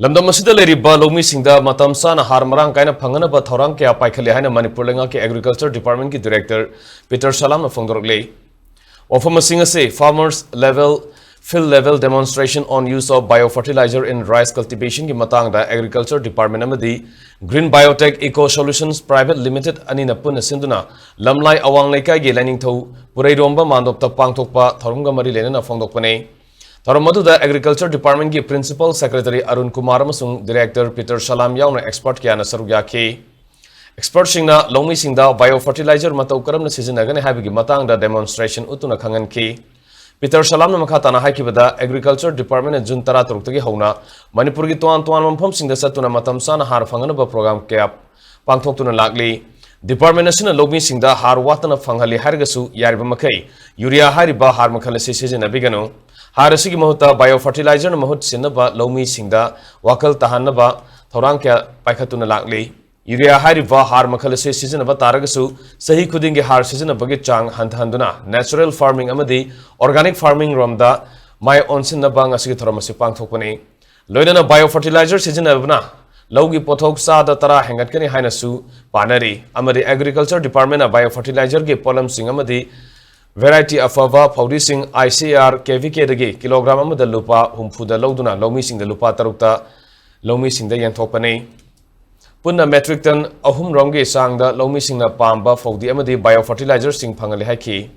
Lamdam asida leriba lomi singda matam sana har marang kaina Phanghannaba Thourang kya Paikhatli haina Manipur lenga ke Agriculture Department ki Director Salam na phongdorle. Offer singa se farmers level field level demonstration on use of biofertilizer in rice cultivation ki matang da Agriculture Department amadi Green Biotech Eco Solutions Private Limited anina punna sinduna lamlai awang leikai gi lining tho purai romba mandop ta pangthokpa Thourang mari lena na phongdokpane. Thourang Agriculture Department ki Principal Secretary Arun Kumar amasung Director Salam yauna expert kya na sarugya ke. Expert singna lomi singda biofertilizer matau karam na sizinagane habigi matang da demonstration utuna khangan ke. Salam na makata na haikibada Agriculture Department na June tara turuk hauna Manipur ki tuan mampham singda satuna matam sana har Phanghannaba program kya pangthok tuna lagli. Department na sina lomi singda har watana Phanghali hargasu yariba makai urea hariba har makhala sizina bigano. Harasigi mahuta biofertilizer na mahut sinaba lomi singda wakal tahanaba Thourang kya Paikhatuna lagli. Urea hariba har makhala sizinaba taragasu sahi khudingi har sizinabagi chang handhanduna natural farming amadi organic farming romda mai onsinaba ngasigi thoramasi pangthokpani. Loidana biofertilizer sizinabna Logi pothok sa da tara hengatkani hainasu panari amadi Agriculture Department na biofertilizer ge polam sing amadi Variety afava producing ICR KVK dagi kilogram amada lupa humfuda loduna lomi sing da lupa tarukta lomi sing da yanthokpane punna metric ton ahum rongi sang da lomi sing na pamba fawdi amadi biofertilizer sing phangali haki